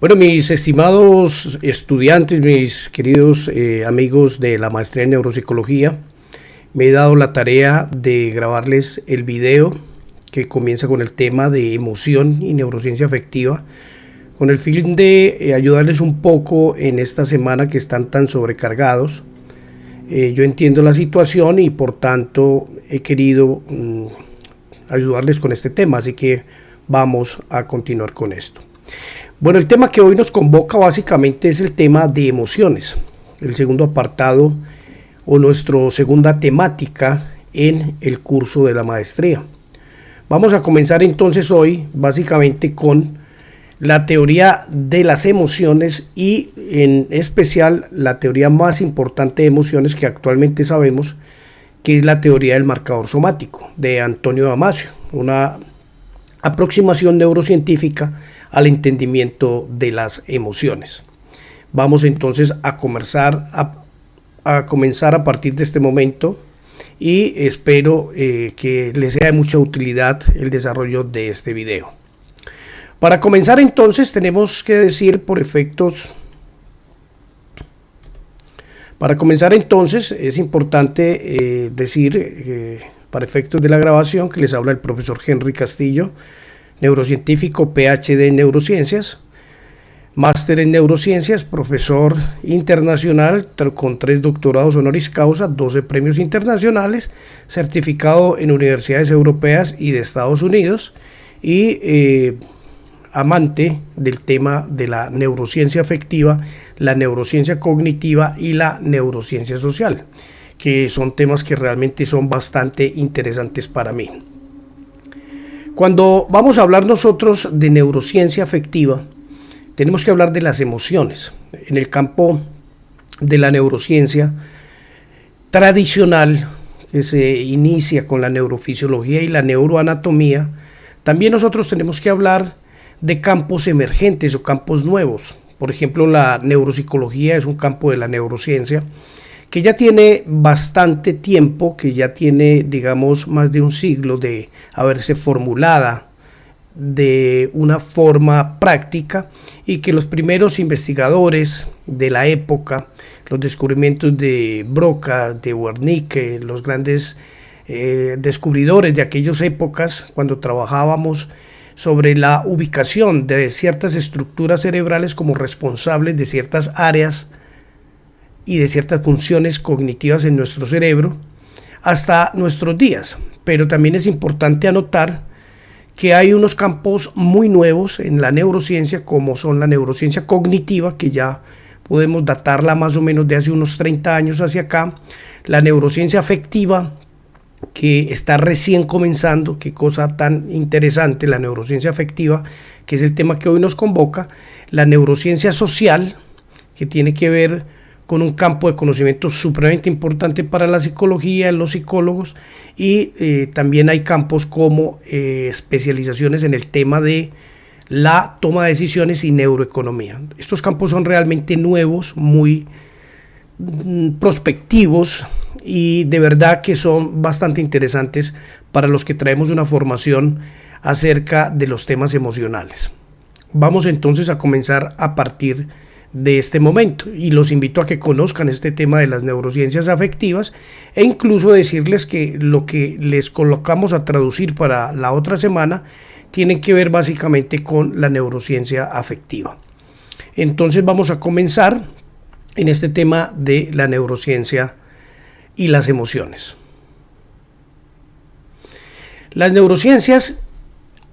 Bueno, mis estimados estudiantes, mis queridos amigos de la maestría en neuropsicología, me he dado la tarea de grabarles el video que comienza con el tema de emoción y neurociencia afectiva, con el fin de ayudarles un poco en esta semana que están tan sobrecargados. Yo entiendo la situación y por tanto he querido ayudarles con este tema, así que vamos a continuar con esto. Bueno, el tema que hoy nos convoca básicamente es el tema de emociones, el segundo apartado o nuestra segunda temática en el curso de la maestría. Vamos a comenzar entonces hoy básicamente con la teoría de las emociones y en especial la teoría más importante de emociones que actualmente sabemos, que es la teoría del marcador somático de Antonio Damasio, una aproximación neurocientífica al entendimiento de las emociones. Vamos entonces a comenzar a partir de este momento y espero que les sea de mucha utilidad el desarrollo de este video. Para comenzar entonces tenemos que decir es importante decir para efectos de la grabación que les habla el profesor Henry Castillo, neurocientífico, PhD en neurociencias, máster en neurociencias, profesor internacional con 3 doctorados honoris causa, 12 premios internacionales, certificado en universidades europeas y de Estados Unidos y amante del tema de la neurociencia afectiva, la neurociencia cognitiva y la neurociencia social, que son temas que realmente son bastante interesantes para mí. Cuando vamos a hablar nosotros de neurociencia afectiva, tenemos que hablar de las emociones. En el campo de la neurociencia tradicional, que se inicia con la neurofisiología y la neuroanatomía, también nosotros tenemos que hablar de campos emergentes o campos nuevos. Por ejemplo, la neuropsicología es un campo de la neurociencia que ya tiene bastante tiempo, que ya tiene, digamos, más de un siglo de haberse formulada de una forma práctica y que los primeros investigadores de la época, los descubrimientos de Broca, de Wernicke, los grandes descubridores de aquellas épocas, cuando trabajábamos sobre la ubicación de ciertas estructuras cerebrales como responsables de ciertas áreas y de ciertas funciones cognitivas en nuestro cerebro hasta nuestros días. Pero también es importante anotar que hay unos campos muy nuevos en la neurociencia, como son la neurociencia cognitiva, que ya podemos datarla más o menos de hace unos 30 años hacia acá, la neurociencia afectiva, que está recién comenzando, qué cosa tan interesante la neurociencia afectiva, que es el tema que hoy nos convoca, la neurociencia social, que tiene que ver con un campo de conocimiento supremamente importante para la psicología, los psicólogos, y también hay campos como especializaciones en el tema de la toma de decisiones y neuroeconomía. Estos campos son realmente nuevos, muy prospectivos y de verdad que son bastante interesantes para los que traemos una formación acerca de los temas emocionales. Vamos entonces a comenzar a partir de este momento y los invito a que conozcan este tema de las neurociencias afectivas e incluso decirles que lo que les colocamos a traducir para la otra semana tiene que ver básicamente con la neurociencia afectiva. Entonces vamos a comenzar en este tema de la neurociencia y las emociones. Las neurociencias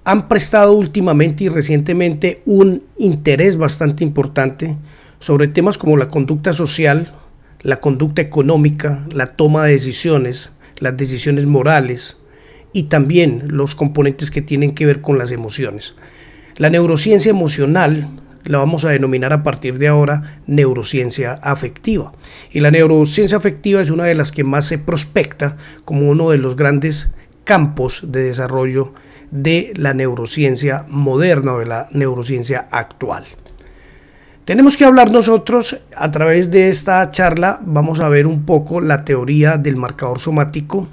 han prestado últimamente y recientemente un interés bastante importante sobre temas como la conducta social, la conducta económica, la toma de decisiones, las decisiones morales y también los componentes que tienen que ver con las emociones. La neurociencia emocional la vamos a denominar a partir de ahora neurociencia afectiva. Y la neurociencia afectiva es una de las que más se prospecta como uno de los grandes campos de desarrollo de la neurociencia moderna o de la neurociencia actual. Tenemos que hablar nosotros, a través de esta charla, vamos a ver un poco la teoría del marcador somático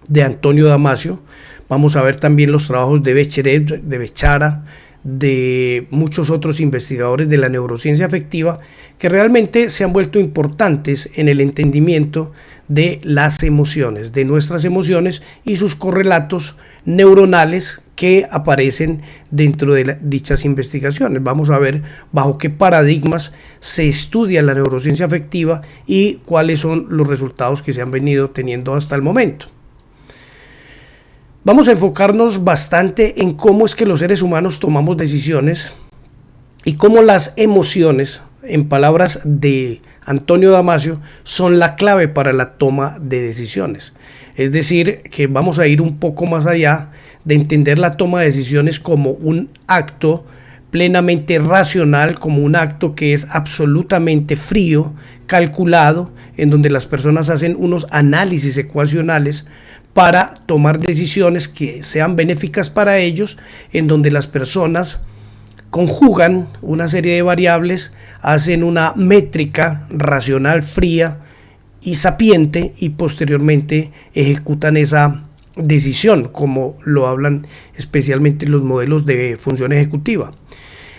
de Antonio Damasio. Vamos a ver también los trabajos de Becherev, de Bechara, de muchos otros investigadores de la neurociencia afectiva que realmente se han vuelto importantes en el entendimiento de las emociones, de nuestras emociones y sus correlatos neuronales que aparecen dentro de dichas investigaciones. Vamos a ver bajo qué paradigmas se estudia la neurociencia afectiva y cuáles son los resultados que se han venido teniendo hasta el momento. Vamos a enfocarnos bastante en cómo es que los seres humanos tomamos decisiones y cómo las emociones, en palabras de Antonio Damasio, son la clave para la toma de decisiones. Es decir, que vamos a ir un poco más allá de entender la toma de decisiones como un acto plenamente racional, como un acto que es absolutamente frío, calculado, en donde las personas hacen unos análisis ecuacionales para tomar decisiones que sean benéficas para ellos, en donde las personas conjugan una serie de variables, hacen una métrica racional fría y sapiente y posteriormente ejecutan esa decisión, como lo hablan especialmente los modelos de función ejecutiva.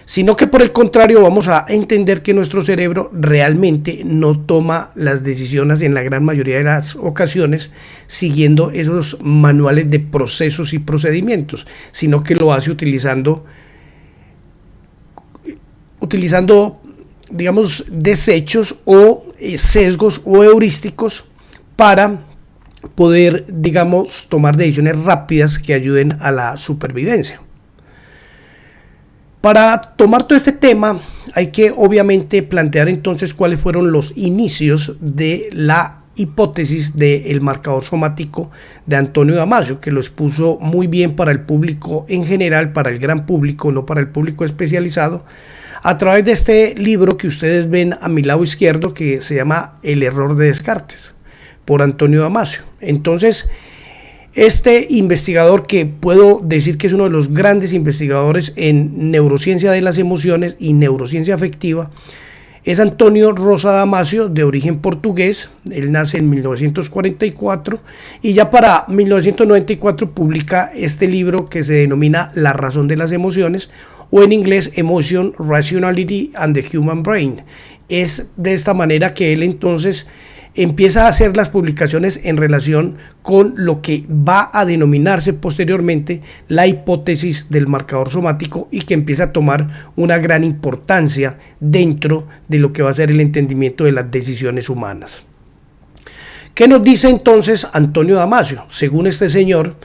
Sino que por el contrario vamos a entender que nuestro cerebro realmente no toma las decisiones en la gran mayoría de las ocasiones siguiendo esos manuales de procesos y procedimientos, sino que lo hace utilizando digamos, desechos o sesgos o heurísticos para poder, digamos, tomar decisiones rápidas que ayuden a la supervivencia. Para tomar todo este tema hay que obviamente plantear entonces cuáles fueron los inicios de la hipótesis del marcador somático de Antonio Damasio, que lo expuso muy bien para el público en general, para el gran público, no para el público especializado, a través de este libro que ustedes ven a mi lado izquierdo, que se llama El error de Descartes, por Antonio Damasio. Entonces, este investigador, que puedo decir que es uno de los grandes investigadores en neurociencia de las emociones y neurociencia afectiva, es Antonio Rosa Damasio, de origen portugués. Él nace en 1944 y ya para 1994 publica este libro que se denomina La razón de las emociones, o en inglés Emotion, Rationality and the Human Brain. Es de esta manera que él entonces empieza a hacer las publicaciones en relación con lo que va a denominarse posteriormente la hipótesis del marcador somático y que empieza a tomar una gran importancia dentro de lo que va a ser el entendimiento de las decisiones humanas. ¿Qué nos dice entonces Antonio Damasio? Según este señor,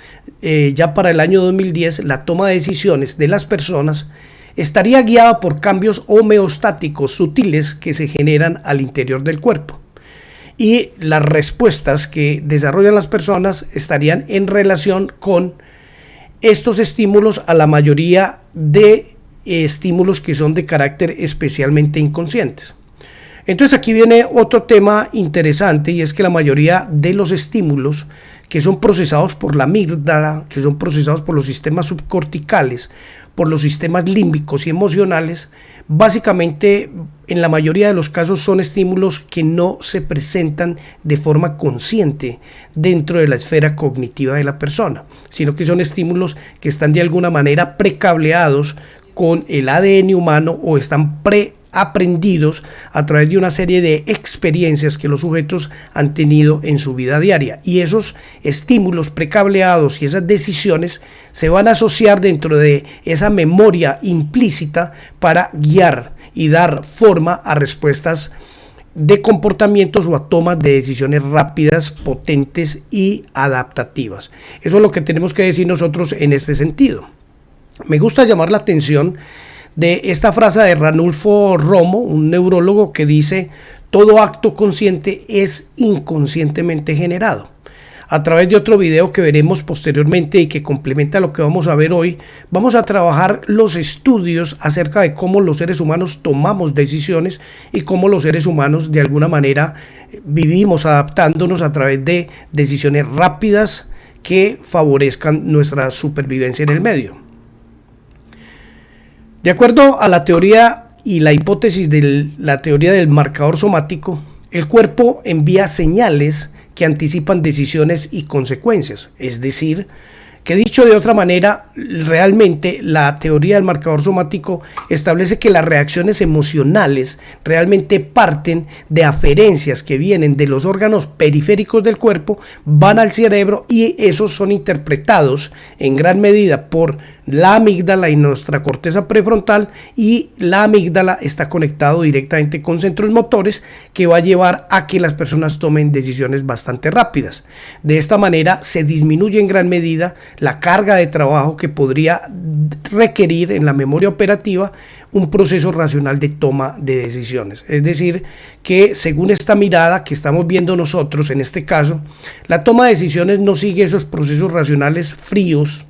ya para el año 2010, la toma de decisiones de las personas estaría guiada por cambios homeostáticos sutiles que se generan al interior del cuerpo. Y las respuestas que desarrollan las personas estarían en relación con estos estímulos, a la mayoría de estímulos que son de carácter especialmente inconscientes. Entonces aquí viene otro tema interesante, y es que la mayoría de los estímulos que son procesados por la amígdala, que son procesados por los sistemas subcorticales, por los sistemas límbicos y emocionales, básicamente en la mayoría de los casos son estímulos que no se presentan de forma consciente dentro de la esfera cognitiva de la persona, sino que son estímulos que están de alguna manera precableados con el ADN humano o están aprendidos a través de una serie de experiencias que los sujetos han tenido en su vida diaria, y esos estímulos precableados y esas decisiones se van a asociar dentro de esa memoria implícita para guiar y dar forma a respuestas de comportamientos o a tomas de decisiones rápidas, potentes y adaptativas. Eso es lo que tenemos que decir nosotros en este sentido. Me gusta llamar la atención de esta frase de Ranulfo Romo, un neurólogo, que dice: todo acto consciente es inconscientemente generado. A través de otro video que veremos posteriormente y que complementa lo que vamos a ver hoy, vamos a trabajar los estudios acerca de cómo los seres humanos tomamos decisiones y cómo los seres humanos de alguna manera vivimos adaptándonos a través de decisiones rápidas que favorezcan nuestra supervivencia en el medio. De acuerdo a la teoría y la hipótesis de la teoría del marcador somático, el cuerpo envía señales que anticipan decisiones y consecuencias, es decir, Que dicho de otra manera, realmente la teoría del marcador somático establece que las reacciones emocionales realmente parten de aferencias que vienen de los órganos periféricos del cuerpo, van al cerebro y esos son interpretados en gran medida por la amígdala y nuestra corteza prefrontal, y la amígdala está conectado directamente con centros motores que va a llevar a que las personas tomen decisiones bastante rápidas. De esta manera se disminuye en gran medida la carga de trabajo que podría requerir en la memoria operativa un proceso racional de toma de decisiones. Es decir, que según esta mirada que estamos viendo nosotros en este caso, la toma de decisiones no sigue esos procesos racionales fríos,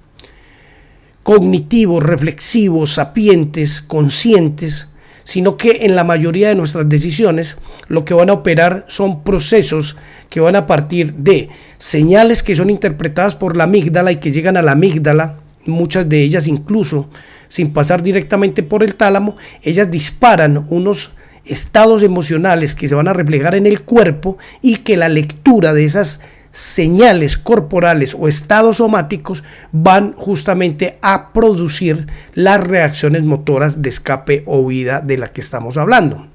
cognitivos, reflexivos, sapientes, conscientes, sino que en la mayoría de nuestras decisiones lo que van a operar son procesos que van a partir de señales que son interpretadas por la amígdala y que llegan a la amígdala, muchas de ellas incluso sin pasar directamente por el tálamo. Ellas disparan unos estados emocionales que se van a reflejar en el cuerpo y que la lectura de esas señales corporales o estados somáticos van justamente a producir las reacciones motoras de escape o huida de la que estamos hablando.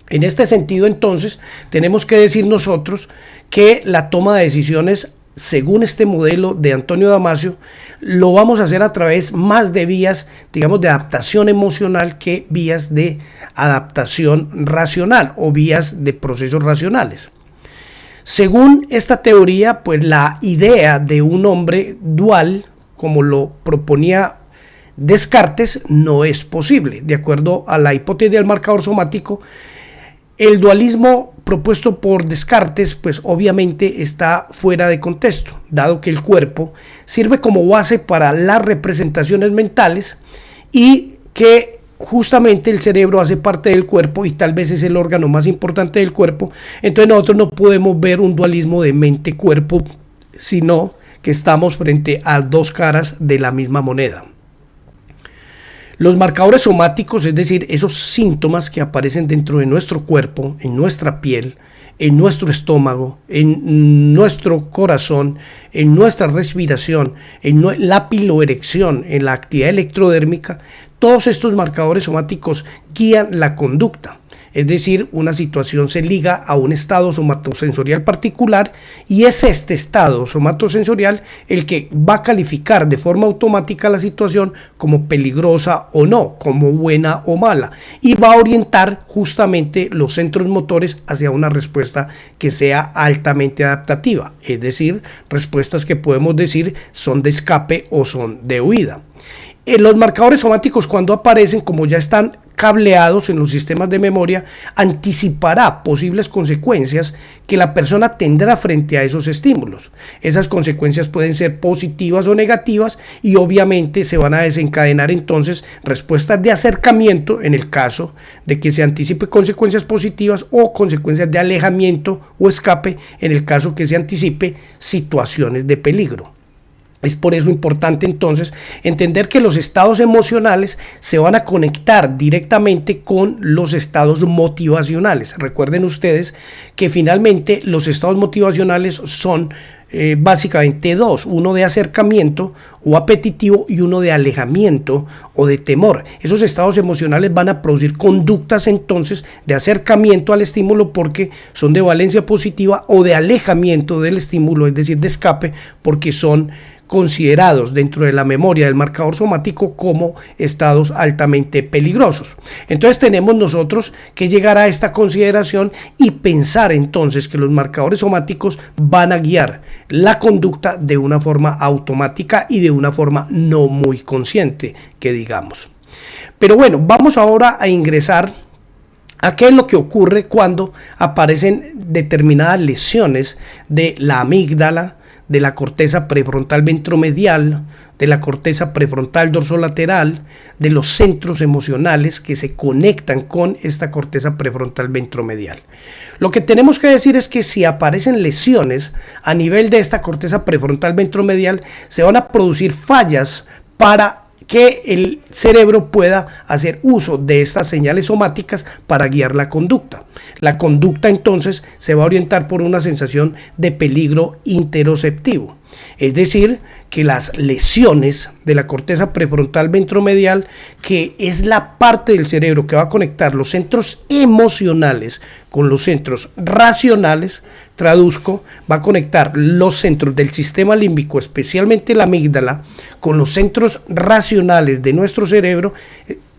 En este sentido, entonces, tenemos que decir nosotros que la toma de decisiones, según este modelo de Antonio Damasio, lo vamos a hacer a través más de vías, digamos, de adaptación emocional que vías de adaptación racional o vías de procesos racionales. Según esta teoría, pues la idea de un hombre dual, como lo proponía Descartes, no es posible. De acuerdo a la hipótesis del marcador somático, el dualismo propuesto por Descartes, pues obviamente está fuera de contexto, dado que el cuerpo sirve como base para las representaciones mentales y que justamente el cerebro hace parte del cuerpo y tal vez es el órgano más importante del cuerpo. Entonces nosotros no podemos ver un dualismo de mente-cuerpo, sino que estamos frente a dos caras de la misma moneda. Los marcadores somáticos, es decir, esos síntomas que aparecen dentro de nuestro cuerpo, en nuestra piel, en nuestro estómago, en nuestro corazón, en nuestra respiración, en la piloerección, en la actividad electrodérmica, todos estos marcadores somáticos guían la conducta. Es decir, una situación se liga a un estado somatosensorial particular y es este estado somatosensorial el que va a calificar de forma automática la situación como peligrosa o no, como buena o mala, y va a orientar justamente los centros motores hacia una respuesta que sea altamente adaptativa, es decir, respuestas que podemos decir son de escape o son de huida. Los marcadores somáticos, cuando aparecen, como ya están cableados en los sistemas de memoria, anticipará posibles consecuencias que la persona tendrá frente a esos estímulos. Esas consecuencias pueden ser positivas o negativas y obviamente se van a desencadenar entonces respuestas de acercamiento en el caso de que se anticipe consecuencias positivas o consecuencias de alejamiento o escape en el caso que se anticipe situaciones de peligro. Es por eso importante entonces entender que los estados emocionales se van a conectar directamente con los estados motivacionales. Recuerden ustedes que finalmente los estados motivacionales son básicamente dos, uno de acercamiento o apetitivo y uno de alejamiento o de temor. Esos estados emocionales van a producir conductas entonces de acercamiento al estímulo porque son de valencia positiva, o de alejamiento del estímulo, es decir, de escape, porque son considerados dentro de la memoria del marcador somático como estados altamente peligrosos. Entonces tenemos nosotros que llegar a esta consideración y pensar entonces que los marcadores somáticos van a guiar la conducta de una forma automática y de una forma no muy consciente, que digamos. Pero bueno, vamos ahora a ingresar a qué es lo que ocurre cuando aparecen determinadas lesiones de la amígdala, de la corteza prefrontal ventromedial, de la corteza prefrontal dorsolateral, de los centros emocionales que se conectan con esta corteza prefrontal ventromedial. Lo que tenemos que decir es que si aparecen lesiones a nivel de esta corteza prefrontal ventromedial, se van a producir fallas para que el cerebro pueda hacer uso de estas señales somáticas para guiar la conducta. La conducta entonces se va a orientar por una sensación de peligro interoceptivo, es decir, que las lesiones de la corteza prefrontal ventromedial, que es la parte del cerebro que va a conectar los centros emocionales con los centros racionales, traduzco, va a conectar los centros del sistema límbico, especialmente la amígdala, con los centros racionales de nuestro cerebro,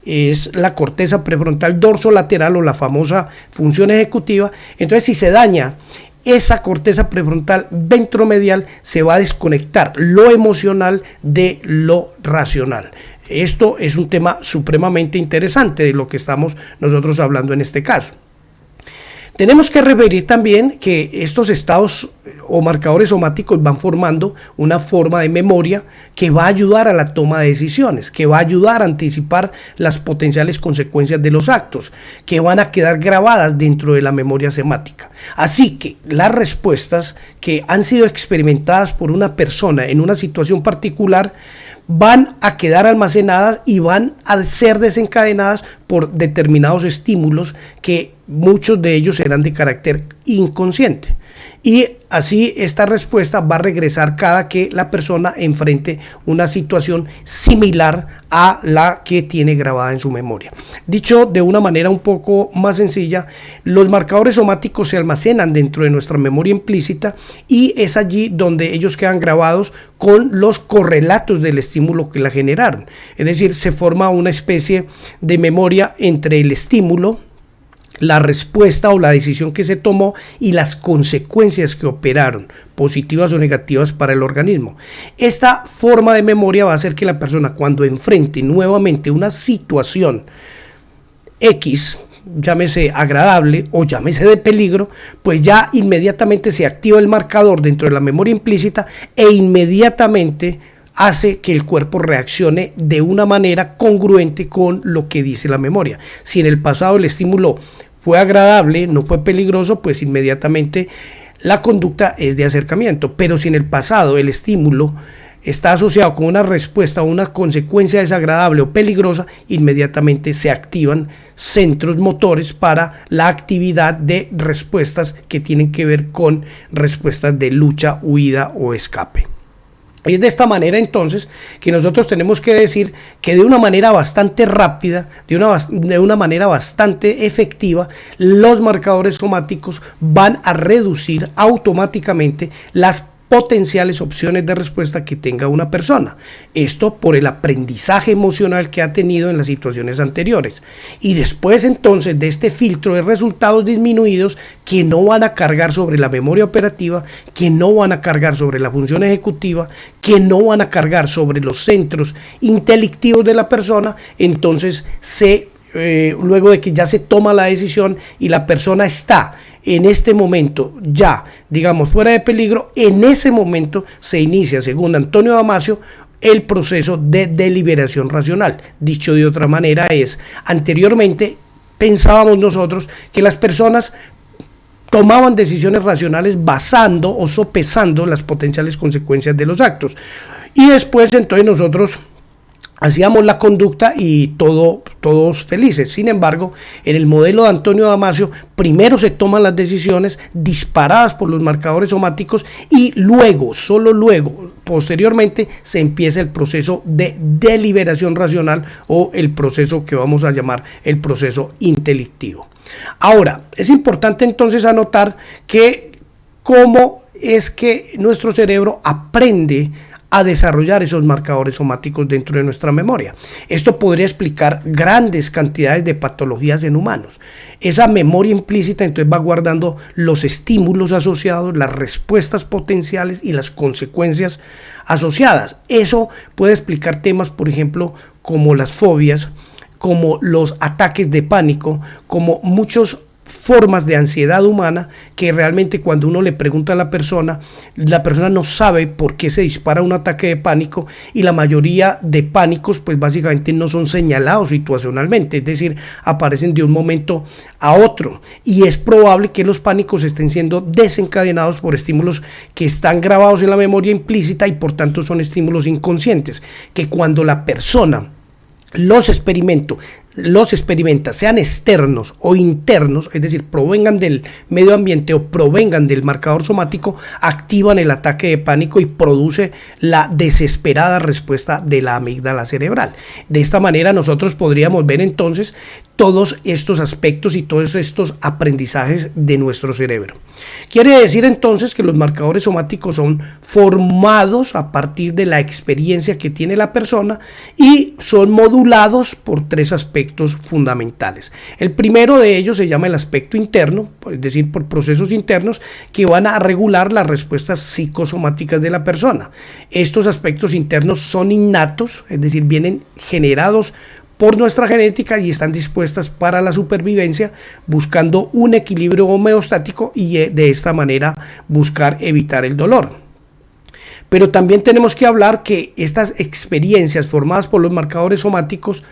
es la corteza prefrontal dorsolateral o la famosa función ejecutiva. Entonces, si se daña esa corteza prefrontal ventromedial, se va a desconectar lo emocional de lo racional. Esto es un tema supremamente interesante de lo que estamos nosotros hablando en este caso. Tenemos que referir también que estos estados o marcadores somáticos van formando una forma de memoria que va a ayudar a la toma de decisiones, que va a ayudar a anticipar las potenciales consecuencias de los actos, que van a quedar grabadas dentro de la memoria semática. Así que las respuestas que han sido experimentadas por una persona en una situación particular van a quedar almacenadas y van a ser desencadenadas por determinados estímulos que muchos de ellos serán de carácter inconsciente. Y así esta respuesta va a regresar cada que la persona enfrente una situación similar a la que tiene grabada en su memoria. Dicho de una manera un poco más sencilla, los marcadores somáticos se almacenan dentro de nuestra memoria implícita y es allí donde ellos quedan grabados con los correlatos del estímulo que la generaron. Es decir, se forma una especie de memoria entre el estímulo, la respuesta o la decisión que se tomó y las consecuencias que operaron, positivas o negativas para el organismo. Esta forma de memoria va a hacer que la persona, cuando enfrente nuevamente una situación X, llámese agradable o llámese de peligro, pues ya inmediatamente se activa el marcador dentro de la memoria implícita e inmediatamente hace que el cuerpo reaccione de una manera congruente con lo que dice la memoria. Si en el pasado el estímulo fue agradable, no fue peligroso, pues inmediatamente la conducta es de acercamiento. Pero si en el pasado el estímulo está asociado con una respuesta o una consecuencia desagradable o peligrosa, inmediatamente se activan centros motores para la actividad de respuestas que tienen que ver con respuestas de lucha, huida o escape. Es de esta manera entonces que nosotros tenemos que decir que de una manera bastante rápida, de una manera bastante efectiva, los marcadores somáticos van a reducir automáticamente las potenciales opciones de respuesta que tenga una persona. Esto por el aprendizaje emocional que ha tenido en las situaciones anteriores. Y después entonces de este filtro de resultados disminuidos que no van a cargar sobre la memoria operativa, que no van a cargar sobre la función ejecutiva, que no van a cargar sobre los centros intelectivos de la persona, entonces luego de que ya se toma la decisión y la persona está en este momento ya, digamos, fuera de peligro, en ese momento se inicia, según Antonio Damasio, el proceso de deliberación racional. Dicho de otra manera es, anteriormente pensábamos nosotros que las personas tomaban decisiones racionales basando o sopesando las potenciales consecuencias de los actos. Y después entonces nosotros hacíamos la conducta y todos felices. Sin embargo, en el modelo de Antonio Damasio, primero se toman las decisiones disparadas por los marcadores somáticos y luego, solo luego, posteriormente, se empieza el proceso de deliberación racional o el proceso que vamos a llamar el proceso intelectivo. Ahora, es importante entonces anotar que cómo es que nuestro cerebro aprende a desarrollar esos marcadores somáticos dentro de nuestra memoria. Esto podría explicar grandes cantidades de patologías en humanos. Esa memoria implícita entonces va guardando los estímulos asociados, las respuestas potenciales y las consecuencias asociadas. Eso puede explicar temas, por ejemplo, como las fobias, como los ataques de pánico, como muchos formas de ansiedad humana que realmente cuando uno le pregunta a la persona no sabe por qué se dispara un ataque de pánico, y la mayoría de pánicos pues básicamente no son señalados situacionalmente, es decir, aparecen de un momento a otro, y es probable que los pánicos estén siendo desencadenados por estímulos que están grabados en la memoria implícita y por tanto son estímulos inconscientes, que cuando la persona los experimenta, sean externos o internos, es decir, provengan del medio ambiente o provengan del marcador somático, activan el ataque de pánico y produce la desesperada respuesta de la amígdala cerebral. De esta manera nosotros podríamos ver entonces todos estos aspectos y todos estos aprendizajes de nuestro cerebro. Quiere decir entonces que los marcadores somáticos son formados a partir de la experiencia que tiene la persona y son modulados por tres aspectos fundamentales. El primero de ellos se llama el aspecto interno, es decir, por procesos internos que van a regular las respuestas psicosomáticas de la persona. Estos aspectos internos son innatos, es decir, vienen generados por nuestra genética y están dispuestas para la supervivencia, buscando un equilibrio homeostático y de esta manera buscar evitar el dolor. Pero también tenemos que hablar que estas experiencias formadas por los marcadores somáticos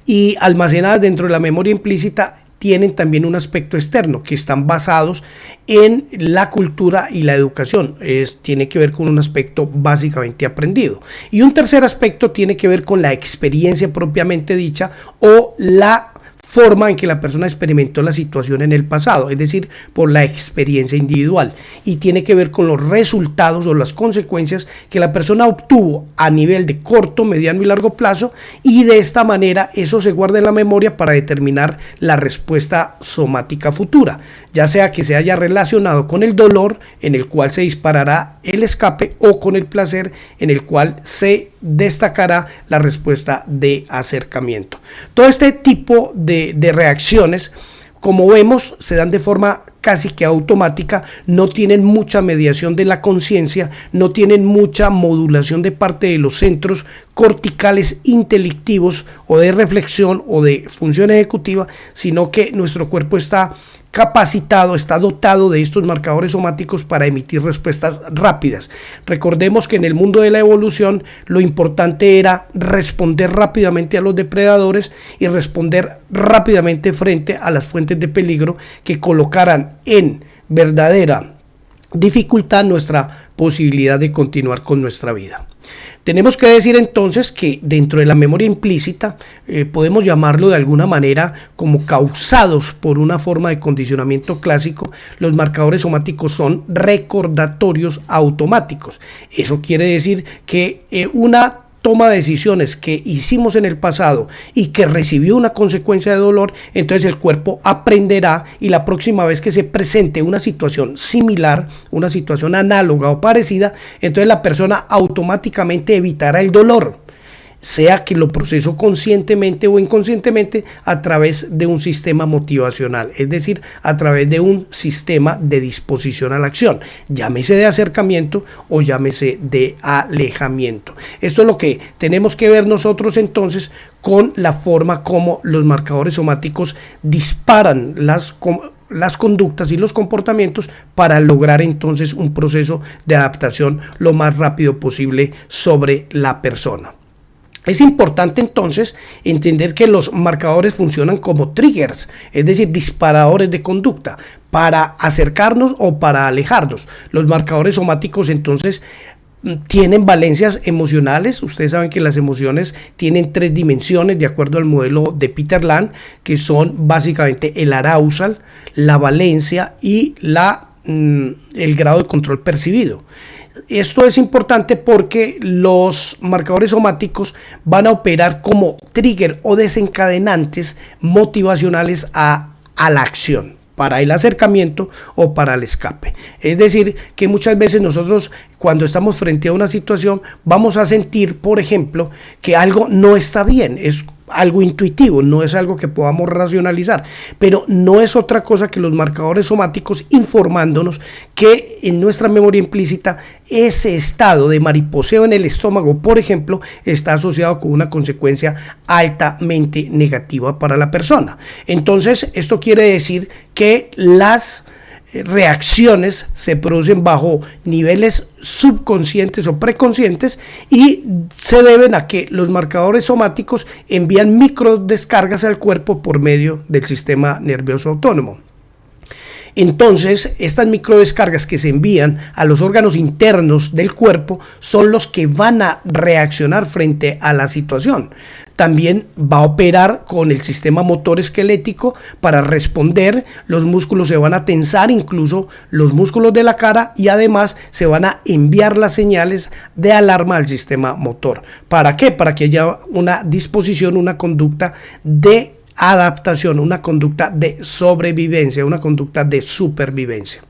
y almacenadas dentro de la memoria implícita tienen también un aspecto externo, que están basados en la cultura y la educación. Tiene que ver con un aspecto básicamente aprendido. Y un tercer aspecto tiene que ver con la experiencia propiamente dicha o la forma en que la persona experimentó la situación en el pasado, es decir, por la experiencia individual, y tiene que ver con los resultados o las consecuencias que la persona obtuvo a nivel de corto, mediano y largo plazo, y de esta manera eso se guarda en la memoria para determinar la respuesta somática futura, ya sea que se haya relacionado con el dolor, en el cual se disparará el escape, o con el placer, en el cual se destacará la respuesta de acercamiento. Todo este tipo de reacciones, como vemos, se dan de forma casi que automática, no tienen mucha mediación de la conciencia, no tienen mucha modulación de parte de los centros corticales intelectivos o de reflexión o de función ejecutiva, sino que nuestro cuerpo está capacitado, está dotado de estos marcadores somáticos para emitir respuestas rápidas. Recordemos que en el mundo de la evolución lo importante era responder rápidamente a los depredadores y responder rápidamente frente a las fuentes de peligro que colocaran en verdadera dificultad nuestra posibilidad de continuar con nuestra vida. Tenemos que decir entonces que dentro de la memoria implícita podemos llamarlo de alguna manera como causados por una forma de condicionamiento clásico. Los marcadores somáticos son recordatorios automáticos. Eso quiere decir que una toma de decisiones que hicimos en el pasado y que recibió una consecuencia de dolor, entonces el cuerpo aprenderá y la próxima vez que se presente una situación similar, una situación análoga o parecida, entonces la persona automáticamente evitará el dolor, sea que lo procesó conscientemente o inconscientemente a través de un sistema motivacional, es decir, a través de un sistema de disposición a la acción, llámese de acercamiento o llámese de alejamiento. Esto es lo que tenemos que ver nosotros entonces con la forma como los marcadores somáticos disparan las conductas y los comportamientos para lograr entonces un proceso de adaptación lo más rápido posible sobre la persona. Es importante entonces entender que los marcadores funcionan como triggers, es decir, disparadores de conducta, para acercarnos o para alejarnos. Los marcadores somáticos entonces tienen valencias emocionales. Ustedes saben que las emociones tienen 3 dimensiones de acuerdo al modelo de Peter Lamb, que son básicamente el arousal, la valencia y el grado de control percibido. Esto es importante porque los marcadores somáticos van a operar como trigger o desencadenantes motivacionales a la acción, para el acercamiento o para el escape. Es decir, que muchas veces nosotros cuando estamos frente a una situación vamos a sentir, por ejemplo, que algo no está bien. Es algo intuitivo, no es algo que podamos racionalizar, pero no es otra cosa que los marcadores somáticos informándonos que en nuestra memoria implícita ese estado de mariposeo en el estómago, por ejemplo, está asociado con una consecuencia altamente negativa para la persona. Entonces, esto quiere decir que las reacciones se producen bajo niveles subconscientes o preconscientes y se deben a que los marcadores somáticos envían microdescargas al cuerpo por medio del sistema nervioso autónomo. Entonces, estas microdescargas que se envían a los órganos internos del cuerpo son los que van a reaccionar frente a la situación. También va a operar con el sistema motor esquelético para responder, los músculos se van a tensar, incluso los músculos de la cara, y además se van a enviar las señales de alarma al sistema motor. ¿Para qué? Para que haya una disposición, una conducta de adaptación, una conducta de sobrevivencia, una conducta de supervivencia.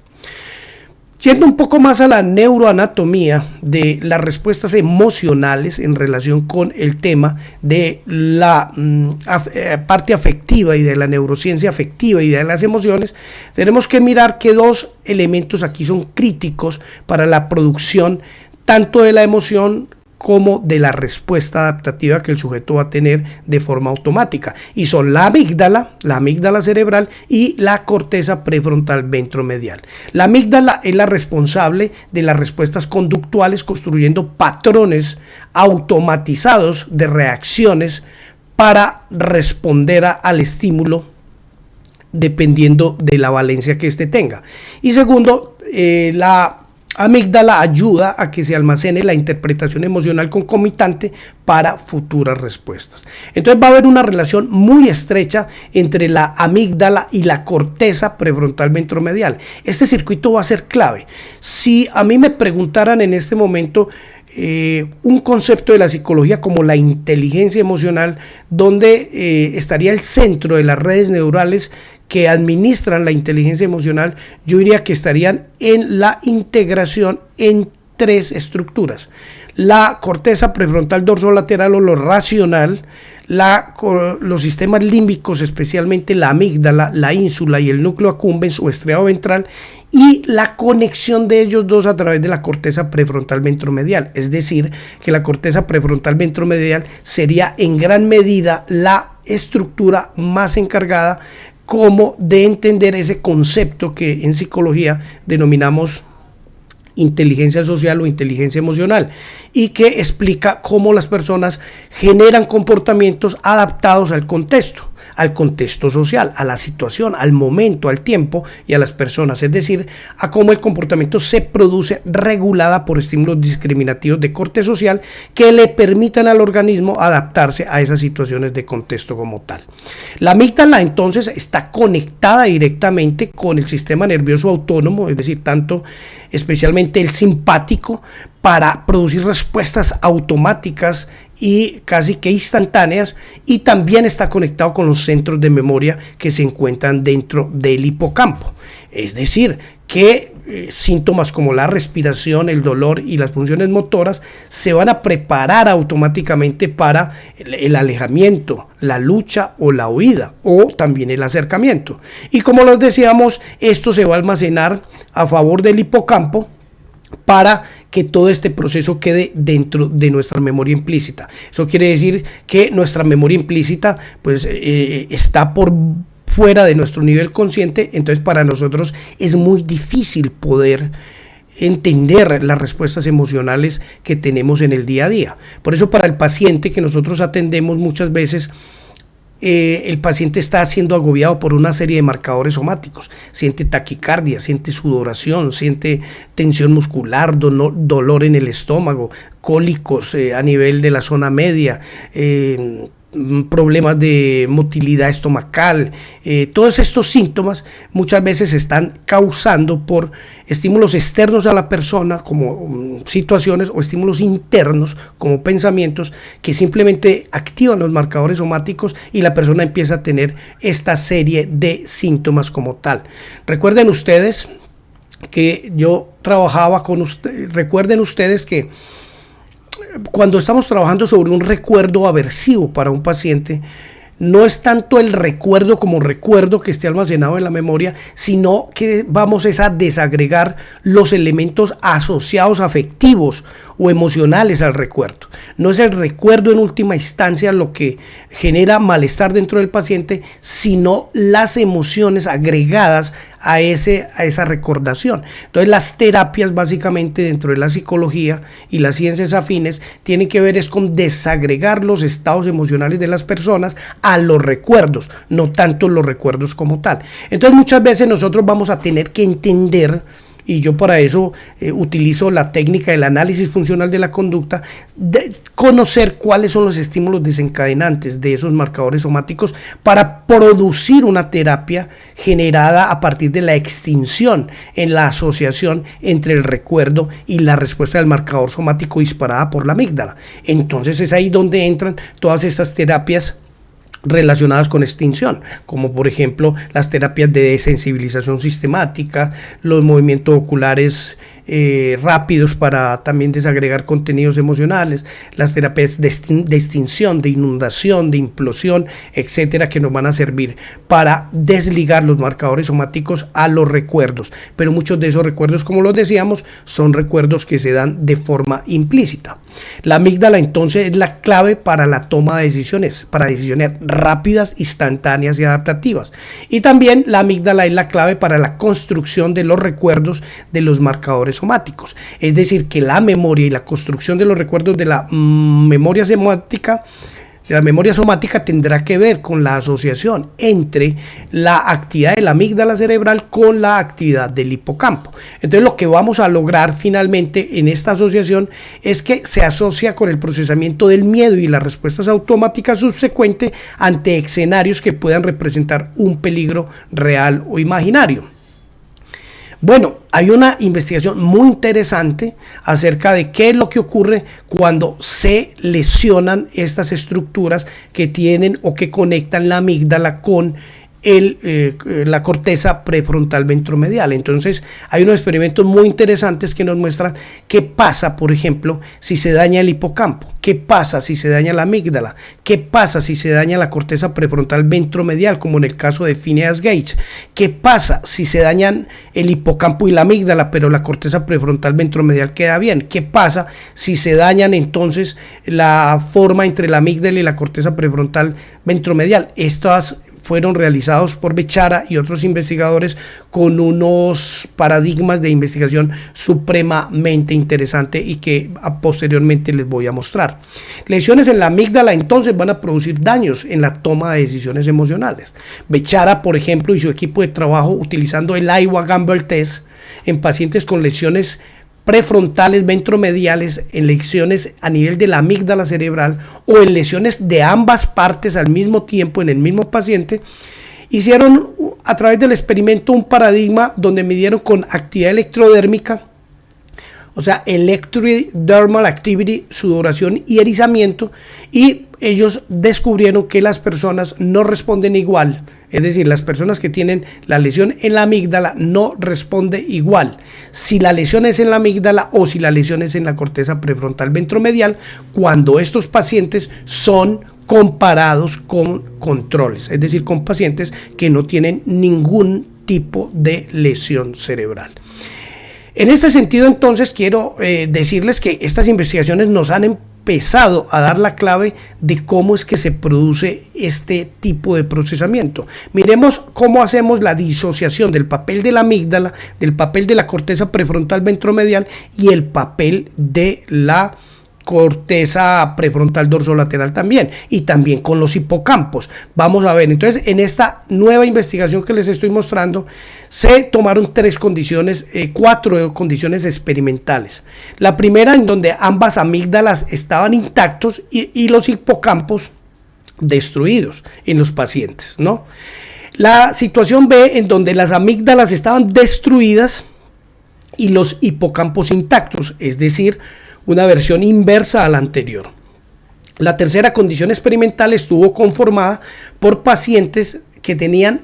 Yendo un poco más a la neuroanatomía de las respuestas emocionales en relación con el tema de la parte afectiva y de la neurociencia afectiva y de las emociones, tenemos que mirar que dos elementos aquí son críticos para la producción tanto de la emoción como de la respuesta adaptativa que el sujeto va a tener de forma automática, y son la amígdala cerebral y la corteza prefrontal ventromedial. La amígdala es la responsable de las respuestas conductuales, construyendo patrones automatizados de reacciones para responder al estímulo dependiendo de la valencia que éste tenga. Y segundo, la amígdala ayuda a que se almacene la interpretación emocional concomitante para futuras respuestas. Entonces va a haber una relación muy estrecha entre la amígdala y la corteza prefrontal ventromedial. Este circuito va a ser clave. Si a mí me preguntaran en este momento un concepto de la psicología como la inteligencia emocional, donde estaría el centro de las redes neurales que administran la inteligencia emocional, yo diría que estarían en la integración en tres estructuras: la corteza prefrontal dorsolateral o lo racional, los sistemas límbicos, especialmente la amígdala, la ínsula y el núcleo accumbens o estriado ventral, y la conexión de ellos dos a través de la corteza prefrontal ventromedial. Es decir, que la corteza prefrontal ventromedial sería en gran medida la estructura más encargada como de entender ese concepto que en psicología denominamos inteligencia social o inteligencia emocional, y que explica cómo las personas generan comportamientos adaptados al contexto social, a la situación, al momento, al tiempo y a las personas, es decir, a cómo el comportamiento se produce regulada por estímulos discriminativos de corte social que le permitan al organismo adaptarse a esas situaciones de contexto como tal. La amígdala entonces está conectada directamente con el sistema nervioso autónomo, es decir, especialmente el simpático, para producir respuestas automáticas y casi que instantáneas, y también está conectado con los centros de memoria que se encuentran dentro del hipocampo. Es decir, que síntomas como la respiración, el dolor y las funciones motoras se van a preparar automáticamente para el alejamiento, la lucha o la huida, o también el acercamiento. Y como les decíamos, esto se va a almacenar a favor del hipocampo para que todo este proceso quede dentro de nuestra memoria implícita. Eso quiere decir que nuestra memoria implícita pues está por fuera de nuestro nivel consciente, entonces para nosotros es muy difícil poder entender las respuestas emocionales que tenemos en el día a día. Por eso para el paciente que nosotros atendemos muchas veces, el paciente está siendo agobiado por una serie de marcadores somáticos. Siente taquicardia, siente sudoración, siente tensión muscular, dolor en el estómago, cólicos a nivel de la zona media, problemas de motilidad estomacal. Todos estos síntomas muchas veces se están causando por estímulos externos a la persona, como situaciones, o estímulos internos como pensamientos que simplemente activan los marcadores somáticos y la persona empieza a tener esta serie de síntomas como tal. Recuerden ustedes que yo trabajaba con ustedes, recuerden ustedes que cuando estamos trabajando sobre un recuerdo aversivo para un paciente, no es tanto el recuerdo como recuerdo que esté almacenado en la memoria, sino que vamos a desagregar los elementos asociados afectivos o emocionales al recuerdo. No es el recuerdo en última instancia lo que genera malestar dentro del paciente, sino las emociones agregadas a esa recordación. Entonces las terapias básicamente dentro de la psicología y las ciencias afines tienen que ver es con desagregar los estados emocionales de las personas a los recuerdos, no tanto los recuerdos como tal. Entonces muchas veces nosotros vamos a tener que entender, y yo para eso utilizo la técnica del análisis funcional de la conducta, de conocer cuáles son los estímulos desencadenantes de esos marcadores somáticos para producir una terapia generada a partir de la extinción en la asociación entre el recuerdo y la respuesta del marcador somático disparada por la amígdala. Entonces es ahí donde entran todas estas terapias relacionadas con extinción, como por ejemplo las terapias de desensibilización sistemática, los movimientos oculares rápidos para también desagregar contenidos emocionales, las terapias de extinción, de inundación, de implosión, etcétera, que nos van a servir para desligar los marcadores somáticos a los recuerdos. Pero muchos de esos recuerdos, como los decíamos, son recuerdos que se dan de forma implícita. La amígdala entonces es la clave para la toma de decisiones, para decisiones rápidas, instantáneas y adaptativas. Y también la amígdala es la clave para la construcción de los recuerdos de los marcadores somáticos. Es decir, que la memoria y la construcción de los recuerdos de la memoria somática tendrá que ver con la asociación entre la actividad de la amígdala cerebral con la actividad del hipocampo. Entonces lo que vamos a lograr finalmente en esta asociación es que se asocia con el procesamiento del miedo y las respuestas automáticas subsecuentes ante escenarios que puedan representar un peligro real o imaginario. Bueno, hay una investigación muy interesante acerca de qué es lo que ocurre cuando se lesionan estas estructuras que tienen o que conectan la amígdala con la corteza prefrontal ventromedial. Entonces hay unos experimentos muy interesantes que nos muestran qué pasa, por ejemplo, si se daña el hipocampo, qué pasa si se daña la amígdala, qué pasa si se daña la corteza prefrontal ventromedial, como en el caso de Phineas Gage, qué pasa si se dañan el hipocampo y la amígdala, pero la corteza prefrontal ventromedial queda bien, qué pasa si se dañan entonces la forma entre la amígdala y la corteza prefrontal ventromedial. Estas fueron realizados por Bechara y otros investigadores con unos paradigmas de investigación supremamente interesantes y que posteriormente les voy a mostrar. Lesiones en la amígdala entonces van a producir daños en la toma de decisiones emocionales. Bechara, por ejemplo, y su equipo de trabajo utilizando el Iowa-Gamble Test en pacientes con lesiones prefrontales ventromediales, en lesiones a nivel de la amígdala cerebral o en lesiones de ambas partes al mismo tiempo en el mismo paciente, hicieron a través del experimento un paradigma donde midieron con actividad electrodérmica, o sea, electrodermal activity, sudoración y erizamiento, y ellos descubrieron que las personas no responden igual. Es decir, las personas que tienen la lesión en la amígdala no responde igual si la lesión es en la amígdala o si la lesión es en la corteza prefrontal ventromedial cuando estos pacientes son comparados con controles, es decir, con pacientes que no tienen ningún tipo de lesión cerebral. En este sentido, entonces, quiero decirles que estas investigaciones nos han empezado a dar la clave de cómo es que se produce este tipo de procesamiento. Miremos cómo hacemos la disociación del papel de la amígdala, del papel de la corteza prefrontal ventromedial y el papel de la corteza prefrontal dorsolateral también, y también con los hipocampos. Vamos a ver, entonces en esta nueva investigación que les estoy mostrando se tomaron cuatro condiciones experimentales. La primera, en donde ambas amígdalas estaban intactos y los hipocampos destruidos en los pacientes, ¿no? La situación B, en donde las amígdalas estaban destruidas y los hipocampos intactos, es decir, una versión inversa a la anterior. La tercera condición experimental estuvo conformada por pacientes que tenían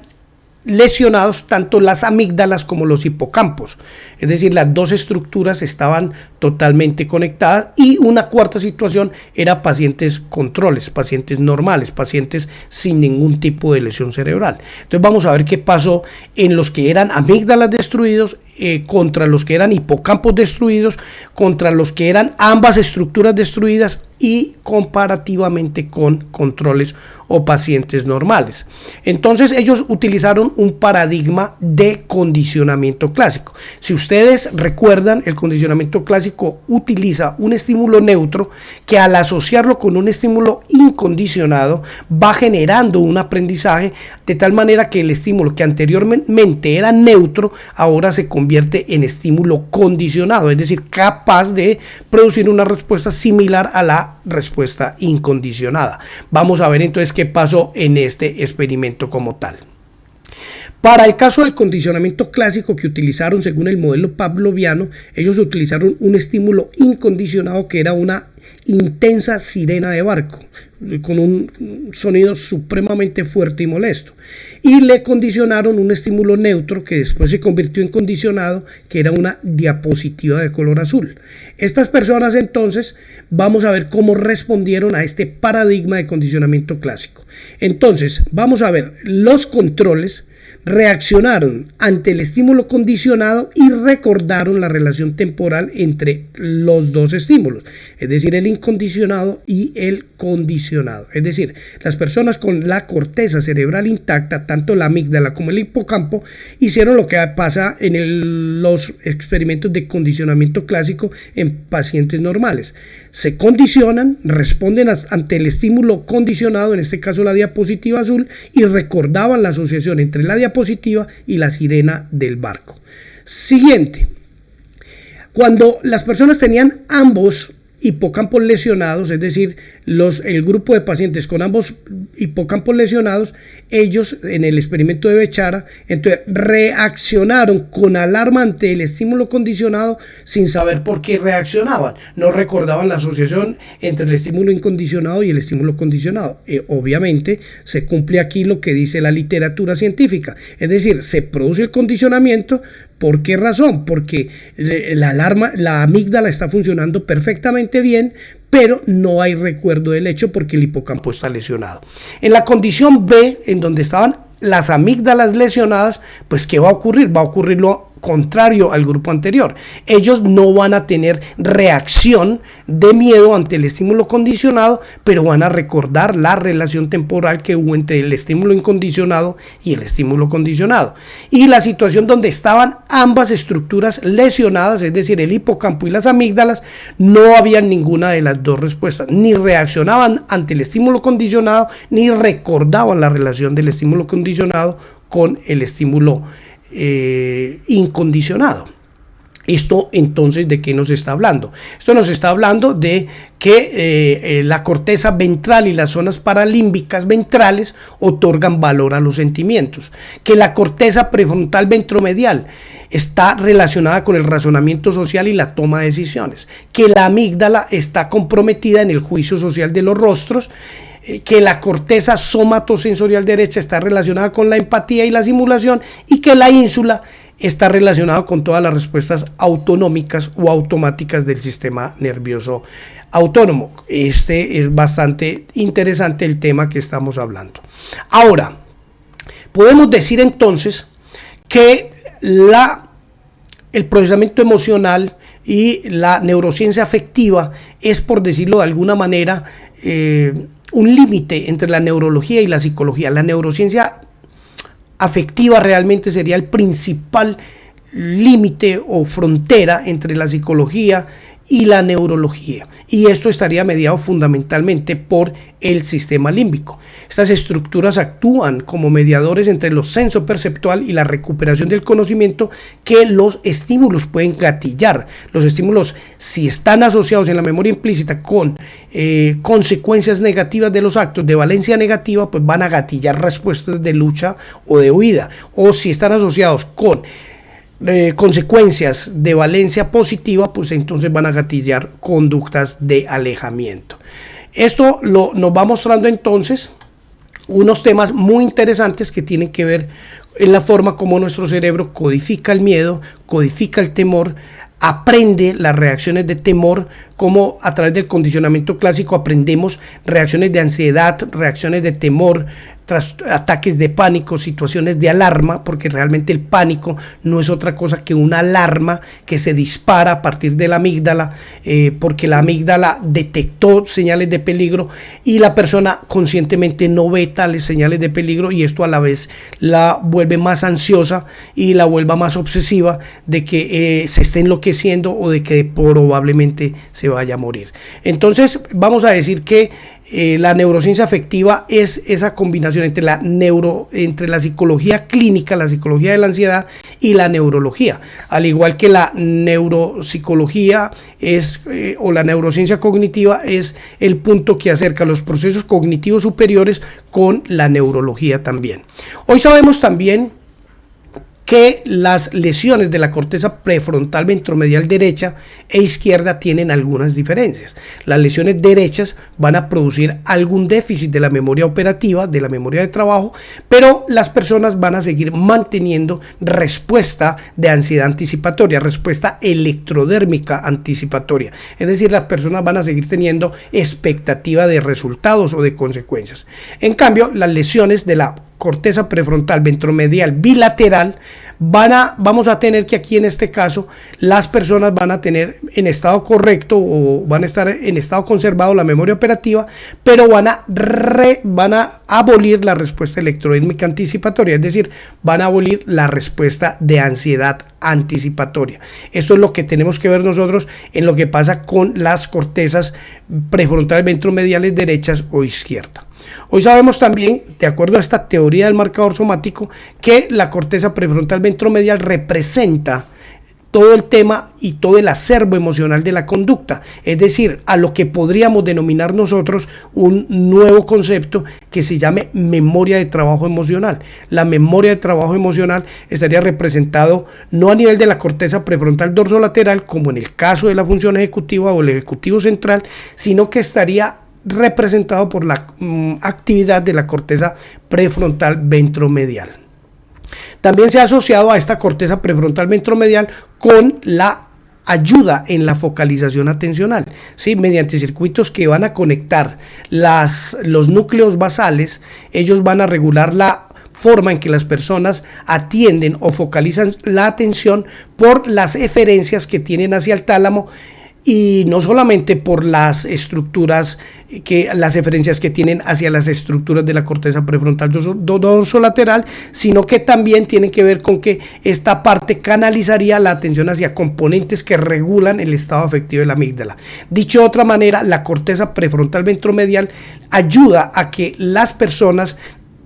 lesionados tanto las amígdalas como los hipocampos, es decir, las dos estructuras estaban totalmente conectadas, y una cuarta situación era pacientes controles, pacientes normales, pacientes sin ningún tipo de lesión cerebral. Entonces vamos a ver qué pasó en los que eran amígdalas destruidos contra los que eran hipocampos destruidos, contra los que eran ambas estructuras destruidas y comparativamente con controles o pacientes normales. Entonces ellos utilizaron un paradigma de condicionamiento clásico. Si ustedes recuerdan, el condicionamiento clásico utiliza un estímulo neutro que al asociarlo con un estímulo incondicionado va generando un aprendizaje de tal manera que el estímulo que anteriormente era neutro ahora se convierte en estímulo condicionado, es decir, capaz de producir una respuesta similar a la respuesta incondicionada. Vamos a ver entonces qué pasó en este experimento como tal. Para el caso del condicionamiento clásico que utilizaron según el modelo pavloviano, ellos utilizaron un estímulo incondicionado que era una intensa sirena de barco, con un sonido supremamente fuerte y molesto, y le condicionaron un estímulo neutro que después se convirtió en condicionado, que era una diapositiva de color azul. Estas personas entonces vamos a ver cómo respondieron a este paradigma de condicionamiento clásico. Entonces vamos a ver los controles reaccionaron ante el estímulo condicionado y recordaron la relación temporal entre los dos estímulos, es decir, el incondicionado y el condicionado. Es decir, las personas con la corteza cerebral intacta, tanto la amígdala como el hipocampo, hicieron lo que pasa en los experimentos de condicionamiento clásico en pacientes normales. Se condicionan, responden ante el estímulo condicionado, en este caso la diapositiva azul, y recordaban la asociación entre la diapositiva y la sirena del barco. Siguiente, cuando las personas tenían ambos hipocampos lesionados, es decir, el grupo de pacientes con ambos hipocampos lesionados, ellos en el experimento de Bechara, entonces reaccionaron con alarma ante el estímulo condicionado sin saber por qué reaccionaban. No recordaban la asociación entre el estímulo incondicionado y el estímulo condicionado. Obviamente se cumple aquí lo que dice la literatura científica, es decir, se produce el condicionamiento. ¿Por qué razón? Porque la amígdala está funcionando perfectamente bien, pero no hay recuerdo del hecho porque el hipocampo está lesionado. En la condición B, en donde estaban las amígdalas lesionadas, pues ¿qué va a ocurrir? Va a ocurrir lo contrario al grupo anterior. Ellos no van a tener reacción de miedo ante el estímulo condicionado, pero van a recordar la relación temporal que hubo entre el estímulo incondicionado y el estímulo condicionado. Y la situación donde estaban ambas estructuras lesionadas, es decir, el hipocampo y las amígdalas, no había ninguna de las dos respuestas, ni reaccionaban ante el estímulo condicionado, ni recordaban la relación del estímulo condicionado con el estímulo incondicionado. Esto entonces, ¿de qué nos está hablando? Esto nos está hablando de que la corteza ventral y las zonas paralímbicas ventrales otorgan valor a los sentimientos, que la corteza prefrontal ventromedial está relacionada con el razonamiento social y la toma de decisiones, que la amígdala está comprometida en el juicio social de los rostros, que la corteza somatosensorial derecha está relacionada con la empatía y la simulación, y que la ínsula está relacionada con todas las respuestas autonómicas o automáticas del sistema nervioso autónomo. Este es bastante interesante el tema que estamos hablando. Ahora, podemos decir entonces que el procesamiento emocional y la neurociencia afectiva es, por decirlo de alguna manera, un límite entre la neurología y la psicología. La neurociencia afectiva realmente sería el principal límite o frontera entre la psicología y la neurología, y esto estaría mediado fundamentalmente por el sistema límbico. Estas estructuras actúan como mediadores entre lo sensoperceptual y la recuperación del conocimiento que los estímulos pueden gatillar. Los estímulos, si están asociados en la memoria implícita con consecuencias negativas de los actos de valencia negativa, pues van a gatillar respuestas de lucha o de huida, o si están asociados con consecuencias de valencia positiva, pues entonces van a gatillar conductas de alejamiento. Esto nos va mostrando entonces unos temas muy interesantes que tienen que ver en la forma como nuestro cerebro codifica el miedo, codifica el temor, aprende las reacciones de temor, como a través del condicionamiento clásico aprendemos reacciones de ansiedad, reacciones de temor, ataques de pánico, situaciones de alarma, porque realmente el pánico no es otra cosa que una alarma que se dispara a partir de la amígdala, porque la amígdala detectó señales de peligro y la persona conscientemente no ve tales señales de peligro, y esto a la vez la vuelve más ansiosa y la vuelva más obsesiva de que se esté enloqueciendo o de que probablemente se vaya a morir. Entonces vamos a decir que la neurociencia afectiva es esa combinación entre la psicología clínica, la psicología de la ansiedad y la neurología, al igual que la neuropsicología o la neurociencia cognitiva es el punto que acerca los procesos cognitivos superiores con la neurología también. Hoy sabemos también que las lesiones de la corteza prefrontal ventromedial derecha e izquierda tienen algunas diferencias. Las lesiones derechas van a producir algún déficit de la memoria operativa, de la memoria de trabajo, pero las personas van a seguir manteniendo respuesta de ansiedad anticipatoria, respuesta electrodérmica anticipatoria. Es decir, las personas van a seguir teniendo expectativa de resultados o de consecuencias. En cambio, las lesiones de la corteza prefrontal ventromedial bilateral vamos a tener que aquí en este caso las personas van a tener en estado correcto o van a estar en estado conservado la memoria operativa, pero van a abolir la respuesta electrodérmica anticipatoria, es decir, van a abolir la respuesta de ansiedad anticipatoria. Esto es lo que tenemos que ver nosotros en lo que pasa con las cortezas prefrontales ventromediales derechas o izquierda. Hoy sabemos también, de acuerdo a esta teoría del marcador somático, que la corteza prefrontal ventromedial representa todo el tema y todo el acervo emocional de la conducta, es decir, a lo que podríamos denominar nosotros un nuevo concepto que se llame memoria de trabajo emocional. La memoria de trabajo emocional estaría representado no a nivel de la corteza prefrontal dorsolateral, como en el caso de la función ejecutiva o el ejecutivo central, sino que estaría representado por la actividad de la corteza prefrontal ventromedial. También se ha asociado a esta corteza prefrontal ventromedial con la ayuda en la focalización atencional, ¿sí? Mediante circuitos que van a conectar los núcleos basales. Ellos van a regular la forma en que las personas atienden o focalizan la atención por las eferencias que tienen hacia el tálamo, y no solamente por las eferencias que tienen hacia las estructuras de la corteza prefrontal dorsolateral, sino que también tienen que ver con que esta parte canalizaría la atención hacia componentes que regulan el estado afectivo de la amígdala. Dicho de otra manera, la corteza prefrontal ventromedial ayuda a que las personas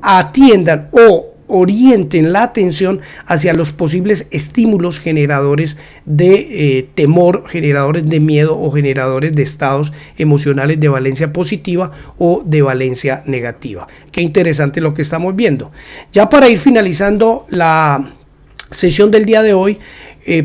atiendan o orienten la atención hacia los posibles estímulos generadores de temor, generadores de miedo o generadores de estados emocionales de valencia positiva o de valencia negativa. Qué interesante lo que estamos viendo. Ya para ir finalizando la sesión del día de hoy,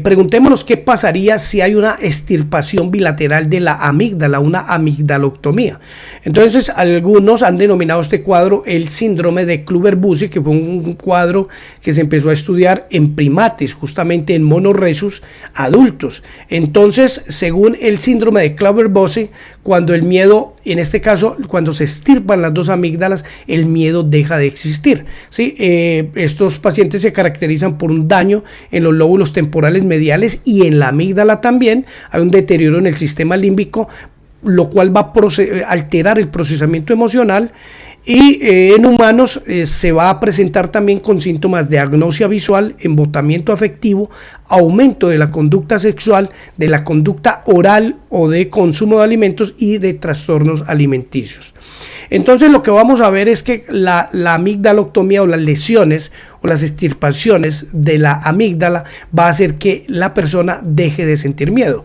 preguntémonos qué pasaría si hay una extirpación bilateral de la amígdala, una amigdaloctomía. Entonces, algunos han denominado este cuadro el síndrome de Kluver-Bucy, que fue un cuadro que se empezó a estudiar en primates, justamente en monos rhesus adultos. Entonces, según el síndrome de Kluver-Bucy, cuando el miedo, en este caso, cuando se extirpan las dos amígdalas, el miedo deja de existir, ¿sí? Estos pacientes se caracterizan por un daño en los lóbulos temporales mediales y en la amígdala también. Hay un deterioro en el sistema límbico, lo cual va a alterar el procesamiento emocional, y en humanos se va a presentar también con síntomas de agnosia visual, embotamiento afectivo, aumento de la conducta sexual, de la conducta oral o de consumo de alimentos y de trastornos alimenticios. Entonces lo que vamos a ver es que la amigdaloctomía o las lesiones o las extirpaciones de la amígdala va a hacer que la persona deje de sentir miedo.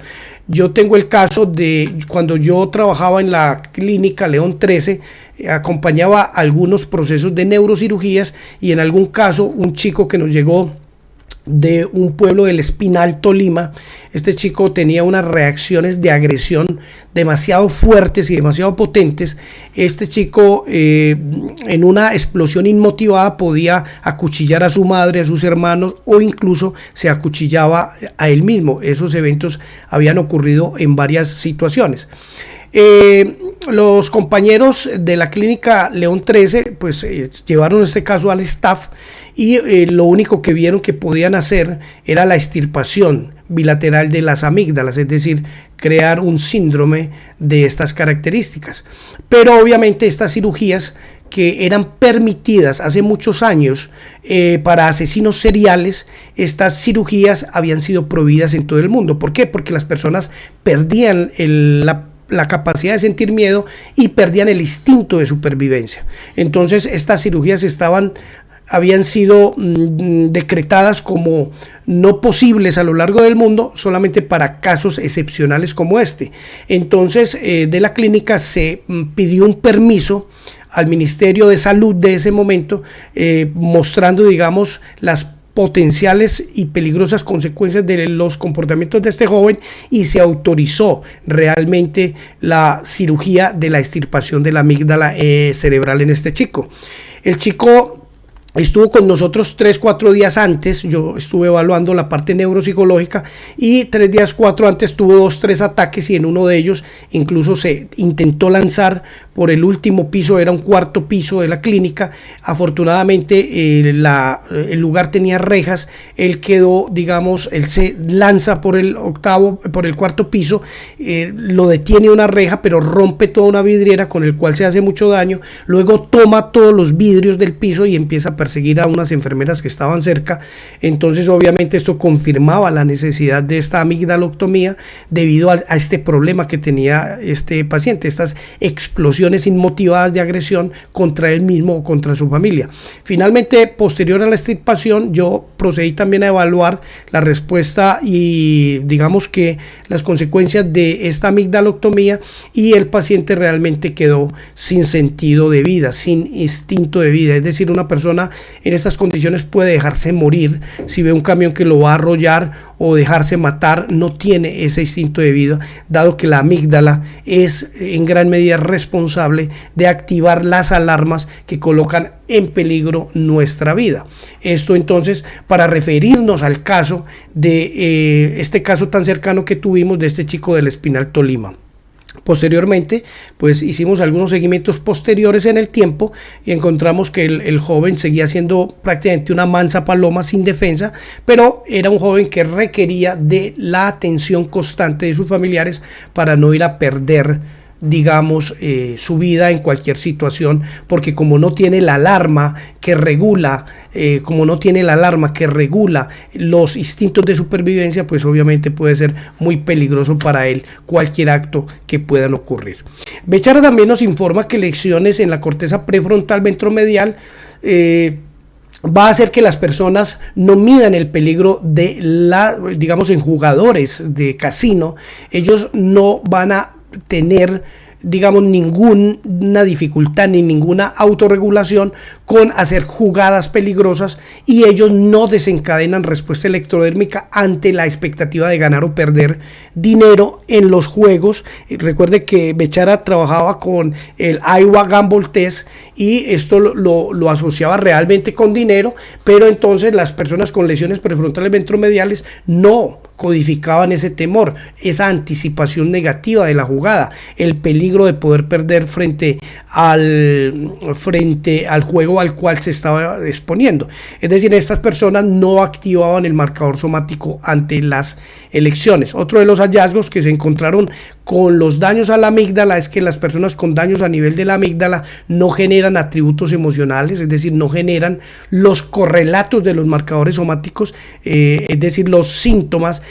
Yo tengo el caso de cuando yo trabajaba en la clínica León 13, acompañaba algunos procesos de neurocirugías, y en algún caso un chico que nos llegó de un pueblo del Espinal, Tolima, este chico tenía unas reacciones de agresión demasiado fuertes y demasiado potentes. Este chico en una explosión inmotivada podía acuchillar a su madre, a sus hermanos, o incluso se acuchillaba a él mismo. Esos eventos habían ocurrido en varias situaciones. Los compañeros de la clínica León 13 pues llevaron este caso al staff y lo único que vieron que podían hacer era la extirpación bilateral de las amígdalas, es decir, crear un síndrome de estas características. Pero obviamente estas cirugías que eran permitidas hace muchos años para asesinos seriales, estas cirugías habían sido prohibidas en todo el mundo. ¿Por qué? Porque las personas perdían la capacidad de sentir miedo y perdían el instinto de supervivencia. Entonces estas cirugías habían sido decretadas como no posibles a lo largo del mundo, solamente para casos excepcionales como este. Entonces de la clínica se pidió un permiso al Ministerio de Salud de ese momento, mostrando, digamos, las potenciales y peligrosas consecuencias de los comportamientos de este joven, y se autorizó realmente la cirugía de la extirpación de la amígdala cerebral en este chico. El chico estuvo con nosotros 3-4 días antes. Yo estuve evaluando la parte neuropsicológica y 3 días, 4 antes tuvo 2-3 ataques, y en uno de ellos incluso se intentó lanzar por el último piso, era un 4º piso de la clínica. Afortunadamente el lugar tenía rejas, él quedó, digamos, él se lanza por el 4º piso, lo detiene una reja, pero rompe toda una vidriera con el cual se hace mucho daño. Luego toma todos los vidrios del piso y empieza a perseguir a unas enfermeras que estaban cerca. Entonces obviamente esto confirmaba la necesidad de esta amigdaloctomía debido a este problema que tenía este paciente, estas explosiones inmotivadas de agresión contra él mismo o contra su familia. Finalmente, posterior a la extirpación, yo procedí también a evaluar la respuesta y digamos que las consecuencias de esta amigdaloctomía, y el paciente realmente quedó sin sentido de vida, sin instinto de vida. Es decir, una persona en estas condiciones puede dejarse morir si ve un camión que lo va a arrollar, o dejarse matar. No tiene ese instinto de vida, dado que la amígdala es en gran medida responsable de activar las alarmas que colocan en peligro nuestra vida. Esto entonces para referirnos al caso de este caso tan cercano que tuvimos de este chico del Espinal Tolima. Posteriormente, pues hicimos algunos seguimientos posteriores en el tiempo y encontramos que el joven seguía siendo prácticamente una mansa paloma sin defensa, pero era un joven que requería de la atención constante de sus familiares para no ir a perder, digamos, su vida en cualquier situación, porque como no tiene la alarma que regula, los instintos de supervivencia, pues obviamente puede ser muy peligroso para él cualquier acto que puedan ocurrir. Bechara también nos informa que lesiones en la corteza prefrontal ventromedial va a hacer que las personas no midan el peligro de digamos, en jugadores de casino. Ellos no van a tener, digamos, ninguna dificultad ni ninguna autorregulación con hacer jugadas peligrosas, y ellos no desencadenan respuesta electrodérmica ante la expectativa de ganar o perder dinero en los juegos. Recuerde que Bechara trabajaba con el Iowa Gamble Test y esto lo asociaba realmente con dinero, pero entonces las personas con lesiones prefrontales ventromediales no codificaban ese temor, esa anticipación negativa de la jugada, el peligro de poder perder frente al juego al cual se estaba exponiendo. Es decir, estas personas no activaban el marcador somático ante las elecciones. Otro de los hallazgos que se encontraron con los daños a la amígdala es que las personas con daños a nivel de la amígdala no generan atributos emocionales, es decir, no generan los correlatos de los marcadores somáticos, es decir, los síntomas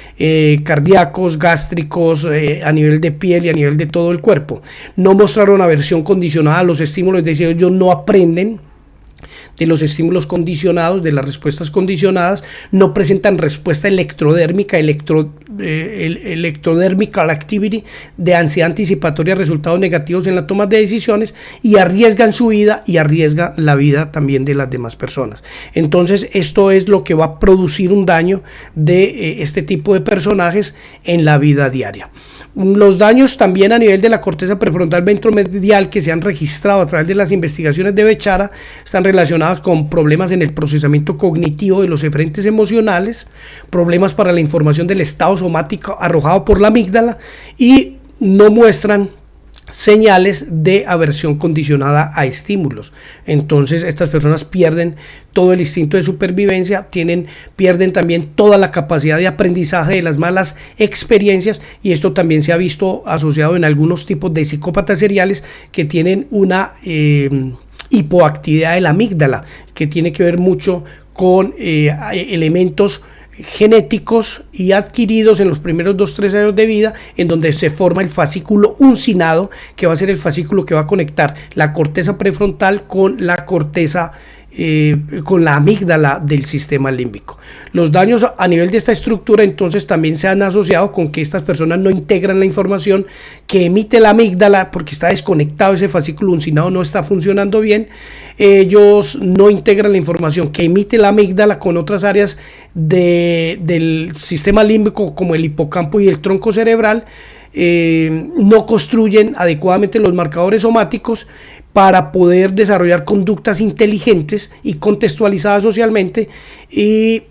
cardíacos, gástricos, a nivel de piel y a nivel de todo el cuerpo. No mostraron aversión condicionada a los estímulos, es decir, ellos no aprenden de los estímulos condicionados, de las respuestas condicionadas, no presentan respuesta electrodérmica, electrodermical activity, de ansiedad anticipatoria, resultados negativos en la toma de decisiones, y arriesgan su vida y arriesgan la vida también de las demás personas. Entonces esto es lo que va a producir un daño de este tipo de personajes en la vida diaria. Los daños también a nivel de la corteza prefrontal ventromedial que se han registrado a través de las investigaciones de Bechara están relacionados con problemas en el procesamiento cognitivo de los eferentes emocionales, problemas para la información del estado somático arrojado por la amígdala, y no muestran señales de aversión condicionada a estímulos. Entonces estas personas pierden todo el instinto de supervivencia, pierden también toda la capacidad de aprendizaje de las malas experiencias, y esto también se ha visto asociado en algunos tipos de psicópatas seriales que tienen una hipoactividad de la amígdala, que tiene que ver mucho con elementos genéticos y adquiridos en los primeros 2-3 años de vida, en donde se forma el fascículo uncinado, que va a ser el fascículo que va a conectar la corteza prefrontal con la corteza con la amígdala del sistema límbico. Los daños a nivel de esta estructura entonces también se han asociado con que estas personas no integran la información que emite la amígdala, porque está desconectado, ese fascículo uncinado no está funcionando bien. Ellos no integran la información que emite la amígdala con otras áreas del sistema límbico, como el hipocampo y el tronco cerebral. No construyen adecuadamente los marcadores somáticos para poder desarrollar conductas inteligentes y contextualizadas socialmente, y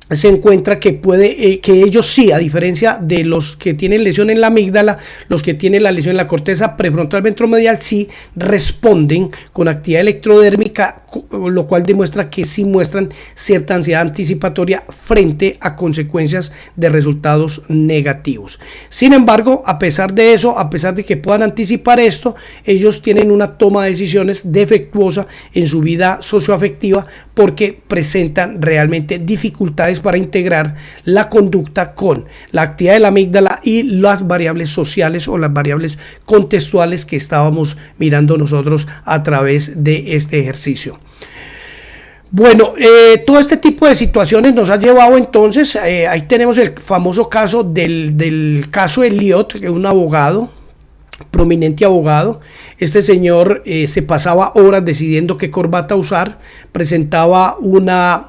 se encuentra que que ellos sí, a diferencia de los que tienen lesión en la amígdala, los que tienen la lesión en la corteza prefrontal ventromedial sí responden con actividad electrodérmica, lo cual demuestra que sí muestran cierta ansiedad anticipatoria frente a consecuencias de resultados negativos. Sin embargo, a pesar de eso, a pesar de que puedan anticipar esto, ellos tienen una toma de decisiones defectuosa en su vida socioafectiva, porque presentan realmente dificultades para integrar la conducta con la actividad de la amígdala y las variables sociales o las variables contextuales que estábamos mirando nosotros a través de este ejercicio. Bueno, todo este tipo de situaciones nos ha llevado entonces, ahí tenemos el famoso caso del caso Elliot, que es un abogado, prominente abogado. Este señor se pasaba horas decidiendo qué corbata usar, presentaba una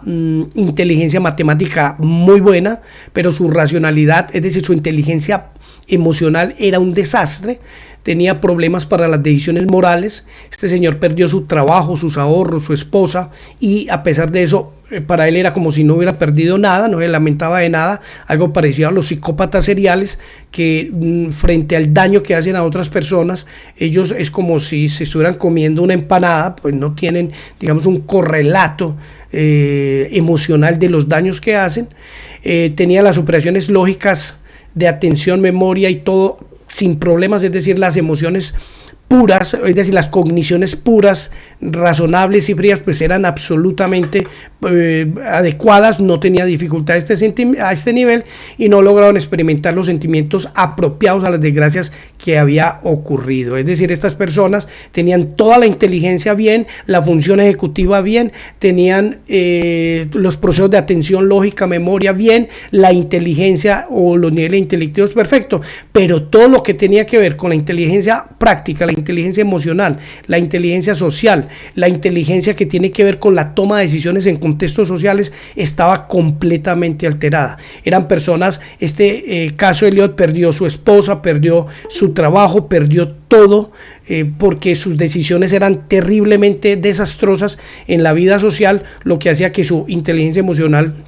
inteligencia matemática muy buena, pero su racionalidad, es decir, su inteligencia emocional era un desastre. Tenía problemas para las decisiones morales. Este señor perdió su trabajo, sus ahorros, su esposa, y a pesar de eso, para él era como si no hubiera perdido nada, no se lamentaba de nada, algo parecido a los psicópatas seriales que frente al daño que hacen a otras personas, ellos es como si se estuvieran comiendo una empanada, pues no tienen, digamos, un correlato emocional de los daños que hacen. Tenía las operaciones lógicas de atención, memoria y todo sin problemas, es decir, las emociones puras, es decir, las cogniciones puras, razonables y frías, pues eran absolutamente adecuadas, no tenía dificultad a este nivel, y no lograron experimentar los sentimientos apropiados a las desgracias que había ocurrido. Es decir, estas personas tenían toda la inteligencia bien, la función ejecutiva bien, tenían los procesos de atención, lógica, memoria bien, la inteligencia o los niveles intelectuales perfectos, pero todo lo que tenía que ver con la inteligencia práctica, la inteligencia emocional, la inteligencia social, la inteligencia que tiene que ver con la toma de decisiones en contextos sociales, estaba completamente alterada. Eran personas, caso Elliot perdió su esposa, perdió su trabajo, perdió todo, porque sus decisiones eran terriblemente desastrosas en la vida social, lo que hacía que su inteligencia emocional,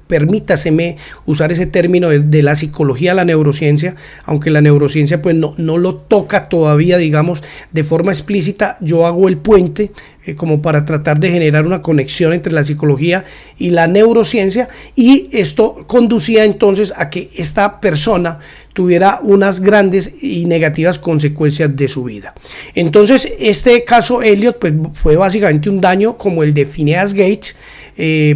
permítaseme usar ese término de la psicología a la neurociencia, aunque la neurociencia pues no lo toca todavía, digamos, de forma explícita. Yo hago el puente como para tratar de generar una conexión entre la psicología y la neurociencia, y esto conducía entonces a que esta persona tuviera unas grandes y negativas consecuencias de su vida. Entonces este caso Elliot pues fue básicamente un daño como el de Phineas Gage,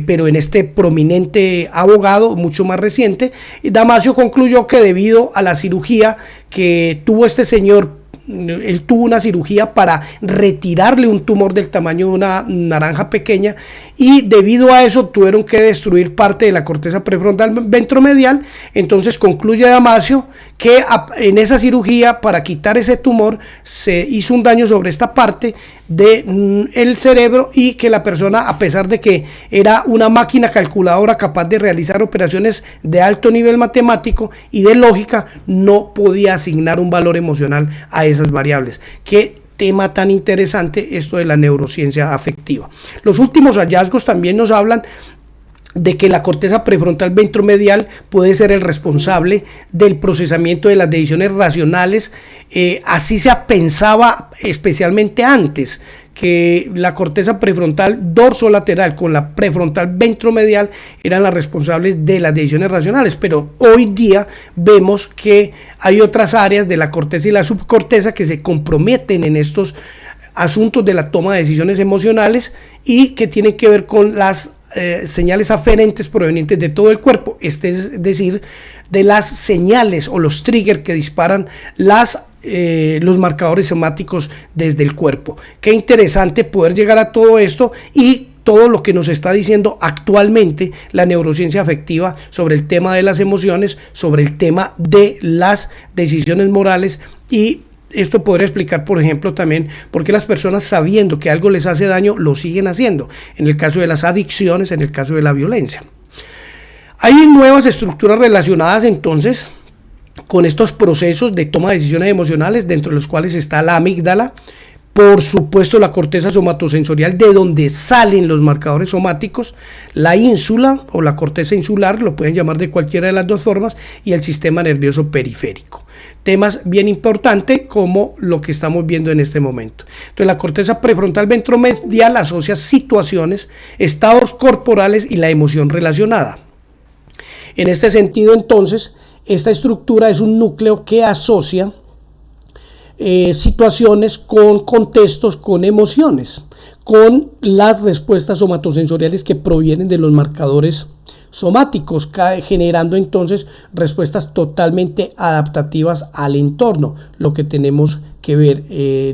pero en este prominente abogado mucho más reciente. Damasio concluyó que debido a la cirugía que tuvo este señor él tuvo una cirugía para retirarle un tumor del tamaño de una naranja pequeña, y debido a eso tuvieron que destruir parte de la corteza prefrontal ventromedial. Entonces concluye Damasio que en esa cirugía, para quitar ese tumor, se hizo un daño sobre esta parte del cerebro, y que la persona, a pesar de que era una máquina calculadora capaz de realizar operaciones de alto nivel matemático y de lógica, no podía asignar un valor emocional a esas variables. Qué tema tan interesante esto de la neurociencia afectiva. Los últimos hallazgos también nos hablan de que la corteza prefrontal ventromedial puede ser el responsable del procesamiento de las decisiones racionales. Así se pensaba especialmente antes, que la corteza prefrontal dorsolateral con la prefrontal ventromedial eran las responsables de las decisiones racionales, pero hoy día vemos que hay otras áreas de la corteza y la subcorteza que se comprometen en estos asuntos de la toma de decisiones emocionales, y que tienen que ver con las señales aferentes provenientes de todo el cuerpo, es decir, de las señales o los triggers que disparan los marcadores somáticos desde el cuerpo. Qué interesante poder llegar a todo esto y todo lo que nos está diciendo actualmente la neurociencia afectiva sobre el tema de las emociones, sobre el tema de las decisiones morales. Y esto podría explicar, por ejemplo, también por qué las personas, sabiendo que algo les hace daño, lo siguen haciendo, en el caso de las adicciones, en el caso de la violencia. Hay nuevas estructuras relacionadas entonces con estos procesos de toma de decisiones emocionales, dentro de los cuales está la amígdala, por supuesto la corteza somatosensorial, de donde salen los marcadores somáticos, la ínsula o la corteza insular, lo pueden llamar de cualquiera de las dos formas, y el sistema nervioso periférico. Temas bien importantes como lo que estamos viendo en este momento. Entonces, la corteza prefrontal ventromedial asocia situaciones, estados corporales y la emoción relacionada. En este sentido, entonces, esta estructura es un núcleo que asocia situaciones con contextos, con emociones, con las respuestas somatosensoriales que provienen de los marcadores somáticos, generando entonces respuestas totalmente adaptativas al entorno, lo que tenemos que ver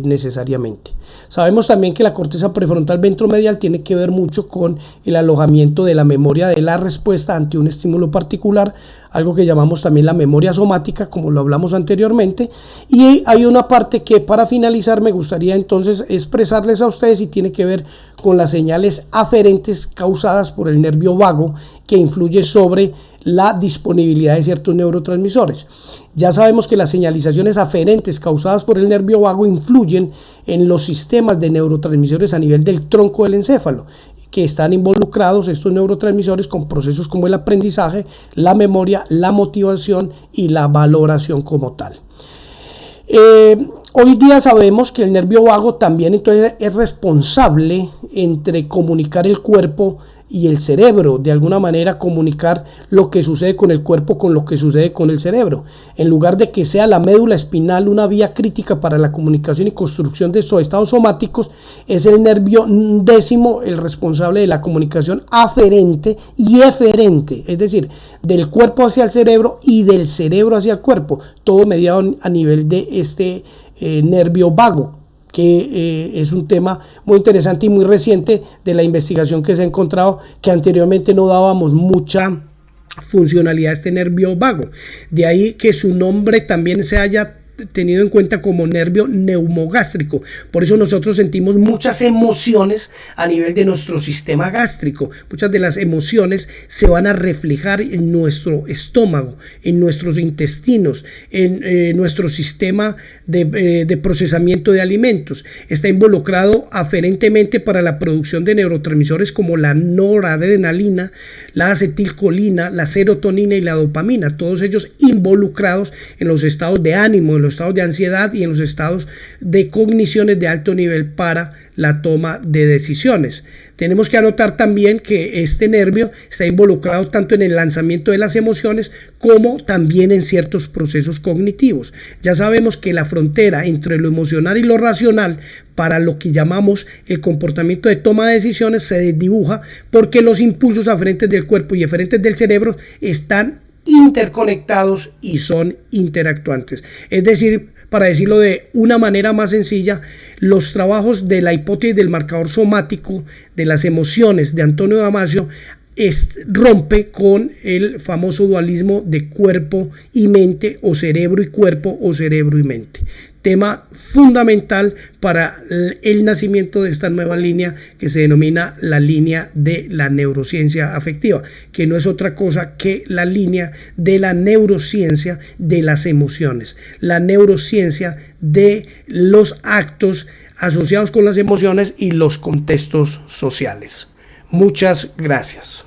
necesariamente. Sabemos también que la corteza prefrontal ventromedial tiene que ver mucho con el alojamiento de la memoria de la respuesta ante un estímulo particular, algo que llamamos también la memoria somática, como lo hablamos anteriormente. Y hay una parte que, para finalizar, me gustaría entonces expresarles a ustedes, y tiene que ver con las señales aferentes causadas por el nervio vago, que influye sobre la disponibilidad de ciertos neurotransmisores. Ya sabemos que las señalizaciones aferentes causadas por el nervio vago influyen en los sistemas de neurotransmisores a nivel del tronco del encéfalo, que están involucrados estos neurotransmisores con procesos como el aprendizaje, la memoria, la motivación y la valoración como tal. Hoy día sabemos que el nervio vago también entonces es responsable entre comunicar el cuerpo y el cerebro, de alguna manera comunicar lo que sucede con el cuerpo con lo que sucede con el cerebro. En lugar de que sea la médula espinal una vía crítica para la comunicación y construcción de estos estados somáticos, es el nervio décimo el responsable de la comunicación aferente y eferente, es decir, del cuerpo hacia el cerebro y del cerebro hacia el cuerpo, todo mediado a nivel de este nervio vago, que es un tema muy interesante y muy reciente de la investigación que se ha encontrado, que anteriormente no dábamos mucha funcionalidad a este nervio vago. De ahí que su nombre también se haya tenido en cuenta como nervio neumogástrico. Por eso nosotros sentimos muchas emociones a nivel de nuestro sistema gástrico. Muchas de las emociones se van a reflejar en nuestro estómago, en nuestros intestinos, en nuestro sistema de procesamiento de alimentos. Está involucrado aferentemente para la producción de neurotransmisores como la noradrenalina, la acetilcolina, la serotonina y la dopamina, todos ellos involucrados en los estados de ánimo, en los estados de ansiedad y en los estados de cogniciones de alto nivel para la toma de decisiones. Tenemos que anotar también que este nervio está involucrado tanto en el lanzamiento de las emociones como también en ciertos procesos cognitivos. Ya sabemos que la frontera entre lo emocional y lo racional para lo que llamamos el comportamiento de toma de decisiones se desdibuja, porque los impulsos aferentes del cuerpo y eferentes del cerebro están interconectados y son interactuantes. Es decir, para decirlo de una manera más sencilla, los trabajos de la hipótesis del marcador somático de las emociones de Antonio Damasio rompe con el famoso dualismo de cuerpo y mente, o cerebro y cuerpo, o cerebro y mente. Tema fundamental para el nacimiento de esta nueva línea que se denomina la línea de la neurociencia afectiva, que no es otra cosa que la línea de la neurociencia de las emociones, la neurociencia de los actos asociados con las emociones y los contextos sociales. Muchas gracias.